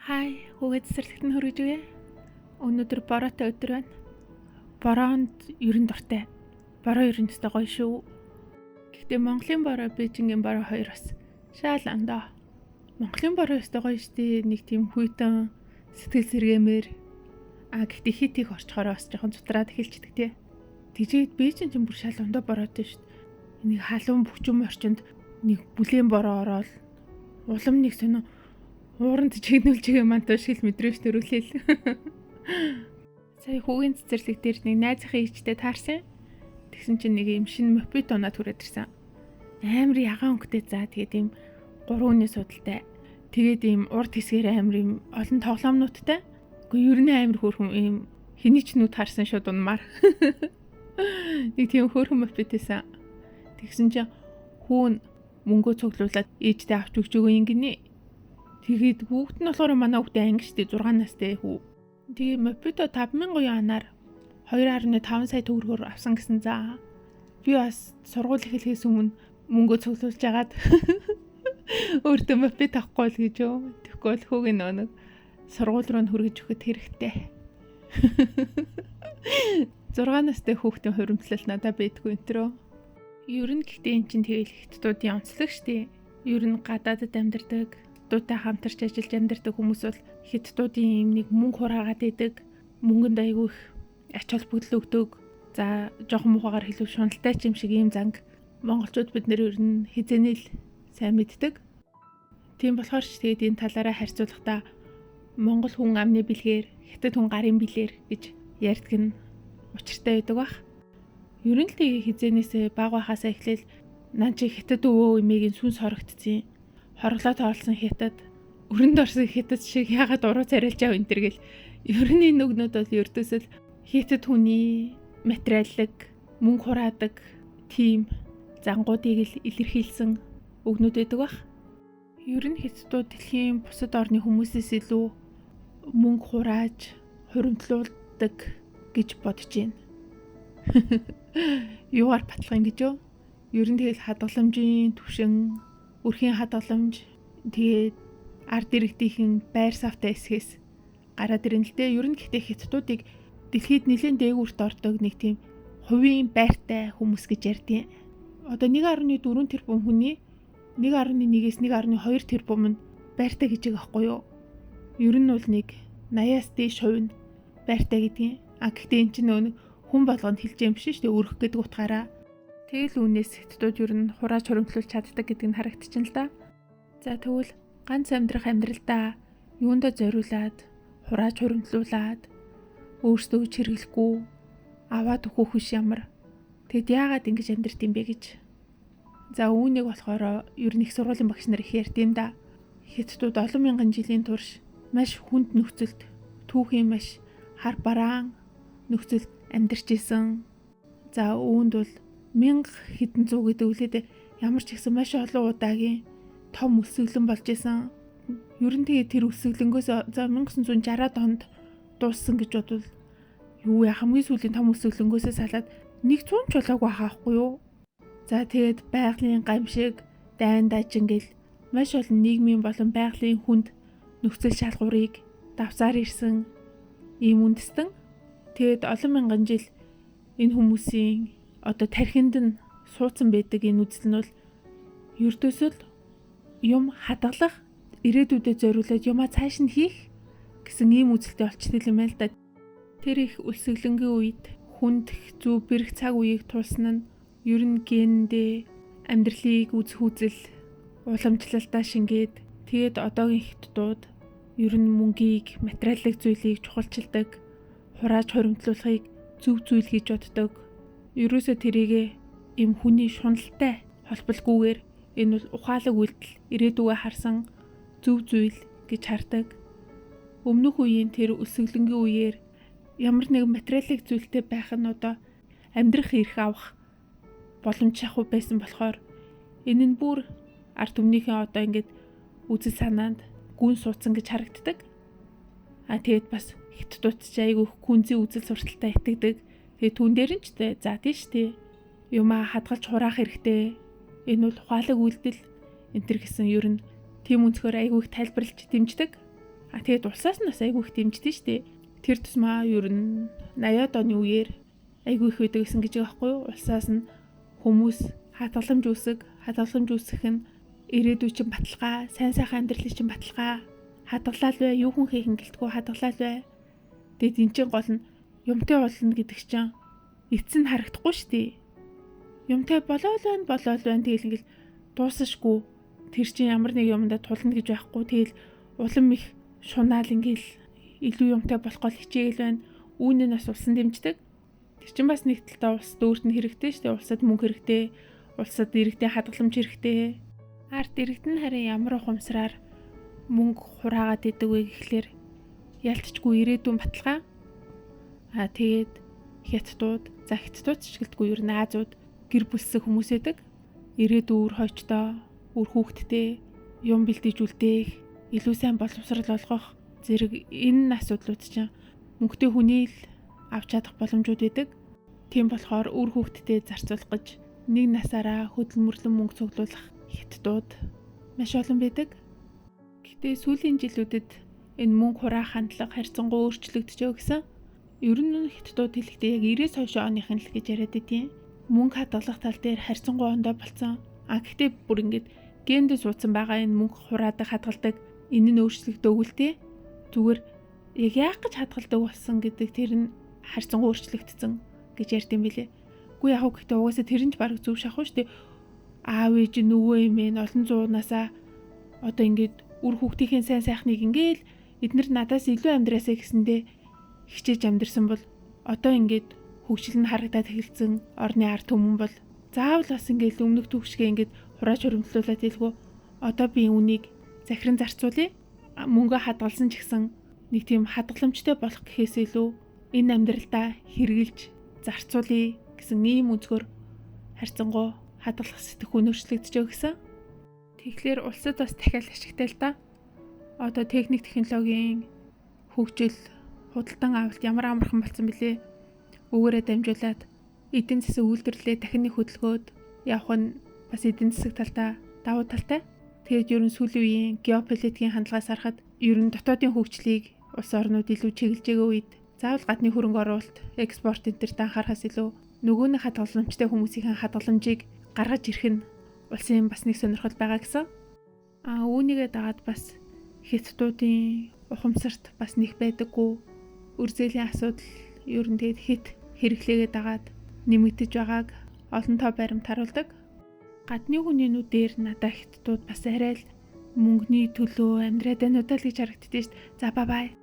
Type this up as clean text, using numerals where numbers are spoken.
Хай, хүүгээ цэцэрлэгт нь хөргөж үгэй. Өнөөдөр бороотой өдөр байна. Бороонд ерөн дуртай. Бороо ерөн төстэй гоё шүү. Гэхдээ Монголын бороо, Бээжингийн бороо хоёр бас шаал андаа. Монголын бороо өстэй гоё штий, нэг тийм хүйтэн сэтгэл сэргэмээр. Гэхдээ хит их орчхороо бас жоохон цутраад эхэлчихдэг тий. Тэжээд Бээжин ч бүр шал ондоо бороотой штт. Нэг халуун бүчим орчинд нэг бүлээн бороо ороод улам нэг сонио ууранд чигнүүлжгээ мантаа шил мэдрэмж төрүүлээл. Сая хүүгийн цэцэрлэг дээр нэг найзынхаа ичтэй таарсан. Тэгсэн чинь нэг юм шинэ мопед унаад хүрээд ирсэн. Амар ягаан өнгөтэй заа тэгээд ийм 3 хүний судалтай. Тэгээд ийм урд хэсгээр амар ийм олон тоглоомнуудтай. Гэхдээ ер нь амар хөөрхөн ийм хэний ч нүд харсан шууд унмаар. Нэг тийм хөөрхөн мопед байсан. Тэгсэн чинь хүүн мөнгөө цуглуулад ээжтэй авч өгч өгөө ингэнэ. Тэгээд хүүхэд нь болохоор манай хүүхдээ анги штэ 6 настай хүү. Тэгээ мопедо 5,000 янаар 2.5 сая төгрөгөөр авсан гэсэн заа. Би бас сургууль эхлэхээс өмнө мөнгөө цуглуулж агаад өөртөө мопед авахгүй л гэж юу. Тэгэхгүй бол хүүгийн нэг сургууль руу хөргөж өгөхөд хэрэгтэй. 6 настай хүүхдийн хуримтлал надад байдгүй энтрөө. Ер нь гэхдээ эн чинь тэгэл хятадуудын онцлог штэ. Ер нь гадаадд амьдардаг хятадтай хамтарч ажиллаж амьдардаг хүмүүс бол хятадуудын юм нэг мөнгө хураагаад идэг, мөнгөнд айгүй их ач холбогдол өгдөг. За жоохон мухагаар хэлбэл шуналтай ч юм шиг ийм занг монголчууд бид нэр ер нь хизээнэл сайн мэддэг. Тийм болохоор ч тэгээд энэ талаараа харьцуулахдаа монгол хүн амны бэлгээр, хятад хүн гарын бэлээр гэж ярьдаг нь учиртай байдаг бах. Ер нь л хизээнээсээ баг байхасаа эхлээл нан чи хятад өвөө эмээгийн сүнс хорогдсон. Хорглоод оолсон хятад, өрөнд орсон хятад шиг ягаад уруу царилж яв энэ төр гэл. Ер нь энэ өгнүүд бол ердөөсөл хятад хүний материаллык, мөнгө хураадаг тийм зангуудыг л илэрхийлсэн өгнүүд байдаг бах. Ер нь хятадууд дэлхийн бусад орны хүмүүсээс илүү мөнгө хурааж, хуримтлуулдаг гэж бодож байна. Юугаар батлах юм гэж юу? Ер нь тэгэл хадгаламжийн түвшин, өрхийн хадгаламж, тэгээд ард иргэдийн байр савтай эсхээс гараад ирэн л дээ. Ер нь гэхдээ хятадуудыг дэлхийд нэлээд дээгүүрт ордог нэг тийм хувийн байртай хүмүүс гэж ярьдیں۔ Одоо 1.4 тэрбум хүний 1.1-ээс 1.2 тэрбум нь байртай гэж байгаа байхгүй юу? Ер нь бол нэг 80-аас дээш хувь нь байртай гэдгийг. Гэхдээ эн чинь нэг хүн болгонд хэлж юм биш шүү дээ, өрөх гэдэг утгаараа. Тэгэл үүнээс хятадууд ер нь хурааж хуримтлуулж чаддаг гэдэг нь харагдчихна л да. За тэгвэл ганц амьдрах амьдралдаа юундаа зориулаад хурааж хуримтлуулаад өөрсдөө чиргэлэхгүй аваад өгөх биш ямар. Тэгэд яагаад ингэж амьдрт юм бэ гэж. За үүнийг болохоор ер нь их сургуулийн багш нар их ярьдیں۔ Да. Хятадууд олон мянган жилийн турш маш хүнд нөхцөлд, түүхийн маш хар бараан нөхцөлд амьдарч исэн. За үүнд бол 1000 хэдэн зуун гэдэг үлээд ямар ч ихсэн маш олон удаагийн том өсөглөн болж исэн. Ер нь тэгээ тэр өсөглөнгөөс за 1960-аад онд дууссан гэж бодвол юу яа хамгийн сүүлийн том өсөглөнгөөсөө салаад 100 ч болоогүй хаахгүй юу. За тэгээд байгалийн гамшиг, дайн дажин гэл маш олон нийгмийн болон байгалийн хүнд нөхцөл шалгуурыг давсаар ирсэн ийм үндэстэн. Тэгээд олон мянган жил энэ хүмүүсийн одоо тархинд нь суудсан байдаг энэ үзэл нь бол ердөөсөл юм хадгалах, ирээдүйдээ зориулаад юмаа цааш нь хийх гэсэн ийм үзэлтэй болчихсон юм байна л да. Тэр их өсөглөнгийн үед хүнд зүв бэрх цаг үеийг тулсан нь ер нь гендээ амьдралыг үзэх үзэл уламжлалтаа шингээд тэгээд одоогийн хятадууд ер нь мөнгийг, материалын зүйлийг чухалчилдаг, хурааж хуримтлуулахыг зөв зүйл гэж боддог. Ерөөсө тэрийгэ им хүний шуналтай холболгүйгээр энэ бол ухаалаг үйлдэл ирээдүгөө харсан зөв зүйл гэж хардаг. Өмнөх үеийн тэр өсөглөнгийн үеэр ямар нэгэн материалын зүйлтэй байх нь одоо амьдрах эрх авах боломж шахуу байсан болохоор энэ нь бүр ард түмнийхээ одоо ингээд үзэл санаанд гүн суудсан гэж харагддаг. Тэгээд бас хятадууд ч айгүй күнзийн үзэл сурталтай итгэдэг. Тэгээ түн дээр нь ч за тийш тий. Юмаа хадгалж хураах хэрэгтэй. Энэ бол ухаалаг үйлдэл энэ төр гэсэн ер нь тийм өнцгөр айгүй их тайлбарлаж дэмждэг. Тэгээд улсаас нь бас айгүй их дэмждэг шүү дээ. Тэр тусмаа ер нь 80-аад оны үеэр айгүй их байдаг гэсэн гэж байгаа байхгүй юу? Улсаас нь хүмүүс хадгаламж үүсгэх нь ирээдүйн чинь баталгаа, сайн сайхан амьдралын чинь баталгаа, хадгалал бай, юу хүн хийх гэлтгүү хадгалал бай. Тэгээд эн чинь гол нь юмтай болно гэдэг чинь эцс нь харагдахгүй шүү дээ. Юмтай болоод байна. Тэгэл ингээл дуусашгүй. Тэр чинь ямар нэг юмдаа тулна гэж байхгүй. Тэгэл улам их шунаал ингээл илүү юмтай болох гол хичээл байна. Үүнээ нас улсан дэмждэг. Тэр чинь бас нэг талдаа улсад өөрт нь хэрэгтэй шүү дээ. Улсад мөнгө хэрэгтэй. Улсад иргэдийн хадгаламж хэрэгтэй. Ард иргэд нь харин ямар ухамсараар мөнгө хураагаад идэг вэ гэхлээр ялцчгүй ирээдүйн баталгаа. Тэгээд хятадууд ч гэлтгүй ер нь Азиуд гэр бүлсэх хүмүүс байдаг. Ирээдүйн үр хойчтой, үр хүүхэдтэй юм бэлдэж илүү сайн боловсрал олгох зэрэг энэ асуудлууд чинь мөнгөтэй хүний л авч чадах боломжууд байдаг. Тийм болохоор үр хүүхэдтэй зарцуулах гэж нэг насаараа хөдөлмөрлөн мөнгө цуглуулах хятадууд маш олон байдаг. Гэхдээ сүүлийн жилүүдэд энэ мөнгө хураах хандлага харьцангуй өөрчлөгдөж гэсэн. Ер нь хятадууд хэлэхдээ яг 90-с хойш оных нь л гэж яриад байдیں۔ Мөнгө хадгалах тал дээр харьцангуй ондоо болцсон. Гэхдээ бүр ингээд гендээ суудсан байгаа энэ мөнгө хураадаг, хадгалдаг энэ нь өөрчлөгдөөгүй л дээ. Зүгээр яг яах гэж хадгалдаг болсон гэдэг тэр нь харьцангуй өөрчлөгдсөн гэж ярьд юм билээ. Үгүй яг гэхдээ угаасаа тэр нь ч бараг зөв шахав шүү дээ. Аав ээж нөгөө юм ээ олон зуунаасаа одоо ингээд үр хүүхдийн сайн сайхныг ингээл эднэр надаас илүү амьдраасаа гэсэндээ хичээж амьдрсан бол одоо ингээд хөгжил нь харагдаад эхэлсэн орны ард түмэн бол заавал бас ингээд өмнөх төвшгээ ингээд хурааж хөрөмтлүүлээд хэлгүү одоо би үнийг захиран зарцуулъя. Мөнгө хадгалсан ч гэсэн нэг тийм хадгаламжтай болох гэхээс илүү энэ амьдралдаа хэрэгжилж зарцуулъя гэсэн ийм өнцгөр харьцангуй хадгалах сэтгхүүн өөрчлөгдөж байгаа гэсэн. Тэгэхээр улсад бас дахиад ашигтай л да. Одоо техник технологийн хөгжил худалдан авалт ямар амархан болсон бэлээ. Өгөөрөө дамжуулаад эдийн засаг үйлдвэрлэлээ дахин нэг хөдөлгөөд явах нь бас эдийн засаг талдаа давуу талтай. Тэгээд ер нь сүүлийн үеийн геополитикийн хандлагаас харахад ер нь дотоодын хөгжлийг улс орнууд илүү чиглэж байгаа үед заавал гадны хөрөнгө оруулалт, экспорт энэ төрт анхаарахаас илүү нөгөө нэг хадгаламжтай хүмүүсийн хадгаламжийг гаргаж ирэх нь улсын бас нэг сонирхол байгаа гэсэн. Үүнийгээ дагаад бас хятадуудын ухамсарт бас нэг байдаггүй. Үр зээлийн асуудал ер нь тэгэд хит хэрэглээгээ дагаад нэмэгдэж байгааг олон тоо баримт харуулдаг. Гадны хүнийнүүдээр надад хятадууд бас арай л мөнгөний төлөө амьдраад байнуудаа л гэж харагддээ шүү дээ. За бай.